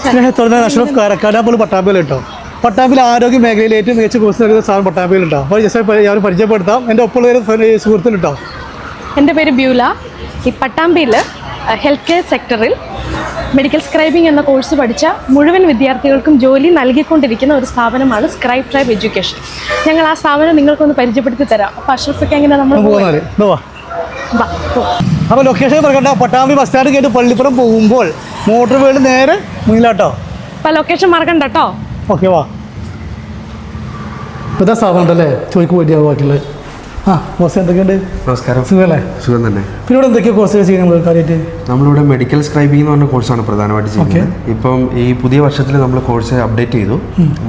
സ്നേഹത്തോടെ അഷ്റഫ് കാരക്കാട് പട്ടാമ്പിയിൽ കേട്ടോ. പട്ടാമ്പിൽ ആരോഗ്യ മേഖലയിൽ ഏറ്റവും മികച്ച കോഴ്സ് നൽകുന്ന സ്ഥാപനം പട്ടാമ്പിയിൽ കേട്ടോ. അപ്പോൾ ജസ്റ്റ് ഞാൻ പരിചയപ്പെടുത്താം. എൻ്റെ ഒപ്പമുള്ള സുഹൃത്തുക്കൾ കേട്ടോ. എൻ്റെ പേര് ബ്യൂല. ഈ പട്ടാമ്പിയിൽ ഹെൽത്ത് കെയർ സെക്ടറിൽ മെഡിക്കൽ സ്ക്രൈബിംഗ് എന്ന കോഴ്സ് പഠിച്ച മുഴുവൻ വിദ്യാർത്ഥികൾക്കും ജോലി നൽകിക്കൊണ്ടിരിക്കുന്ന ഒരു സ്ഥാപനമാണ് സ്ക്രൈബ് ട്രൈബ് എഡ്യൂക്കേഷൻ. ഞങ്ങൾ ആ സ്ഥാപനം നിങ്ങൾക്കൊന്ന് പരിചയപ്പെടുത്തി തരാം. അപ്പോൾ അഷ്റഫൊക്കെ എങ്ങനെ നമ്മൾ അപ്പോൾ ലൊക്കേഷൻ പറയണ്ട. പട്ടാമ്പി ബസ് സ്റ്റാൻഡ് കഴിഞ്ഞ് പള്ളിപ്പുറം പോകുമ്പോൾ മോട്ടോർ വേൾഡ് നേരെ മുന്നിലാട്ടോ. അപ്പോൾ ലൊക്കേഷൻ മറക്കണ്ട കേട്ടോ. ഓക്കെ വാ. ഇതാ സ്ഥാപനം ഉണ്ടല്ലേ, ചോദിക്ക് പോയിട്ട് ബാക്കിയുള്ളത്. കോഴ്സ് എന്തൊക്കെയുണ്ട്? നമസ്കാരം. സുഖമല്ലേ? സുഖം തന്നെ. പിന്നെ ഇവിടെ എന്തൊക്കെയാണ് കോഴ്സുകൾ ചെയ്യുന്നത് കാര്യമായിട്ട്? നമ്മളിവിടെ മെഡിക്കൽ സ്ക്രൈബിംഗ് എന്ന് പറഞ്ഞ കോഴ്സാണ് പ്രധാനമായിട്ട് ചെയ്യുന്നത്. ഇപ്പം ഈ പുതിയ വർഷത്തിൽ നമ്മൾ കോഴ്സ് അപ്ഡേറ്റ് ചെയ്തു.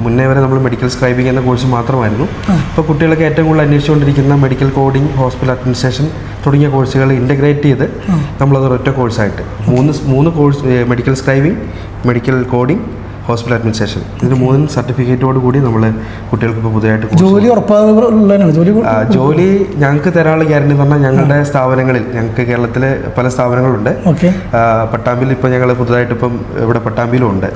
മുന്നേ വരെ നമ്മൾ മെഡിക്കൽ സ്ക്രൈബിംഗ് എന്ന കോഴ്സ് മാത്രമായിരുന്നു. ഇപ്പോൾ കുട്ടികളൊക്കെ ഏറ്റവും കൂടുതൽ അന്വേഷിച്ചുകൊണ്ടിരിക്കുന്ന മെഡിക്കൽ കോഡിംഗ്, ഹോസ്പിറ്റൽ അഡ്മിനിസ്ട്രേഷൻ തുടങ്ങിയ കോഴ്സുകൾ ഇൻ്റഗ്രേറ്റ് ചെയ്ത് നമ്മളത് ഒരൊറ്റ കോഴ്സായിട്ട് മൂന്ന് course, medical scribing, medical coding, hospital administration, ഇതിന് 3 സർട്ടിഫിക്കറ്റോട് കൂടി നമ്മൾ കുട്ടികൾക്ക് ഇപ്പോൾ പുതിയതായിട്ട് ജോലി ഞങ്ങൾക്ക് തരാനുള്ള ഗ്യാരണ്ടി എന്ന് പറഞ്ഞാൽ ഞങ്ങളുടെ സ്ഥാപനങ്ങളിൽ, ഞങ്ങൾക്ക് കേരളത്തിലെ പല സ്ഥാപനങ്ങളുണ്ട്. പട്ടാമ്പിയിൽ ഇപ്പോൾ ഞങ്ങൾ പുതുതായിട്ട് ഇപ്പം ഇവിടെ പട്ടാമ്പിയിലും ഉണ്ട്.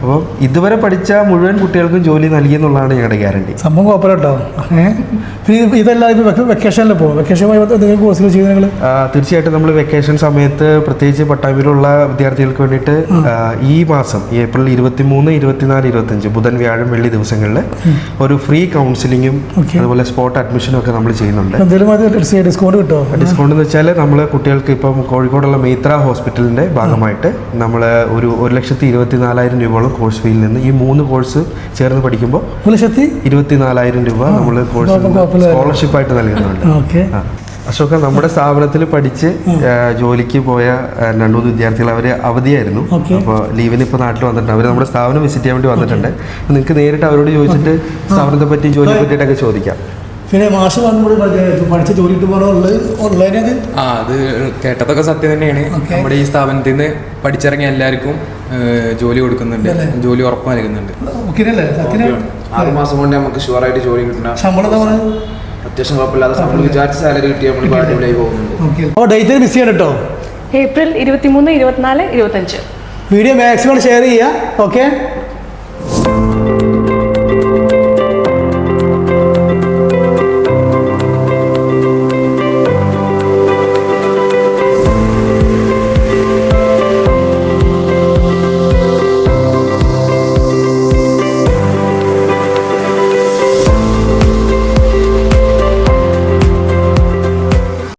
അപ്പോൾ ഇതുവരെ പഠിച്ച മുഴുവൻ കുട്ടികൾക്കും ജോലി നൽകി എന്നുള്ളതാണ് ഞങ്ങളുടെ ഗ്യാരണ്ടി. സംഭവം കുഴപ്പമില്ലോ. വെക്കേഷനിൽ പോകും. വെക്കേഷൻ കോഴ്സുകൾ ചെയ്യുന്നത് തീർച്ചയായിട്ടും നമ്മൾ വെക്കേഷൻ സമയത്ത് പ്രത്യേകിച്ച് പട്ടാമ്പിയിലുള്ള വിദ്യാർത്ഥികൾക്ക് വേണ്ടിയിട്ട് ഈ മാസം ഏപ്രിൽ 23, 24, 25 ബുധൻ, വ്യാഴം, വെള്ളി ദിവസങ്ങളിൽ ഒരു ഫ്രീ കൗൺസിലിങ്ങും അതുപോലെ സ്പോട്ട് അഡ്മിഷനും ഒക്കെ നമ്മൾ ചെയ്യുന്നുണ്ട്. ഡിസ്കൗണ്ട് കിട്ടുമോ? ഡിസ്കൗണ്ട് എന്ന് വെച്ചാൽ നമ്മൾ കുട്ടികൾക്ക് ഇപ്പം കോഴിക്കോടുള്ള മെയ്ത്ര ഹോസ്പിറ്റലിൻ്റെ ഭാഗമായിട്ട് നമ്മൾ ഒരു 1,24,000 രൂപയോളം കോഴ്സ് ഫീയിൽ നിന്ന് ഈ 3 കോഴ്സ് ചേർന്ന് പഠിക്കുമ്പോൾ 1,24,000 രൂപ നമ്മൾ കോഴ്സ് സ്കോളർഷിപ്പായിട്ട് നൽകുന്നുണ്ട്. അശോക, നമ്മുടെ സ്ഥാപനത്തിൽ പഠിച്ച് ജോലിക്ക് പോയ 2-3 വിദ്യാർത്ഥികൾ അവർ അവധിയായിരുന്നു. അപ്പോൾ ലീവിന് ഇപ്പോൾ നാട്ടിൽ വന്നിട്ടുണ്ട്. അവർ നമ്മുടെ സ്ഥാപനം വിസിറ്റ് ചെയ്യാൻ വേണ്ടി വന്നിട്ടുണ്ട്. അപ്പോൾ നിങ്ങൾക്ക് നേരിട്ട് അവരോട് ചോദിച്ചിട്ട് സ്ഥാപനത്തെ പറ്റി, ജോലിയെ പറ്റിയിട്ടൊക്കെ ചോദിക്കാം. പിന്നെ മാഷ് പഠിച്ച ജോലി ഓൺലൈനായത് അത് കേട്ടതൊക്കെ സത്യം തന്നെയാണ്. നമ്മുടെ ഈ സ്ഥാപനത്തിൽ നിന്ന് പഠിച്ചിറങ്ങിയ എല്ലാവർക്കും ജോലി കൊടുക്കുന്നുണ്ട്, ജോലി ഉറപ്പ് നൽകുന്നുണ്ട്. 6 മാസം കൊണ്ട് നമുക്ക് ഷുവറായിട്ട് ജോലി കിട്ടണം. ശമ്പളം അത്യാവശ്യം കുഴപ്പമില്ലാതെ നമ്മൾ വിചാരിച്ച സാലറി കിട്ടി നമ്മൾ അടിപൊളിയായി പോകുന്നുണ്ട്. ഡേറ്റ് മിസ് ചെയ്യണം കേട്ടോ. ഏപ്രിൽ 23, 24, 25. വീഡിയോ മാക്സിമം ഷെയർ ചെയ്യുക. ഓക്കെ.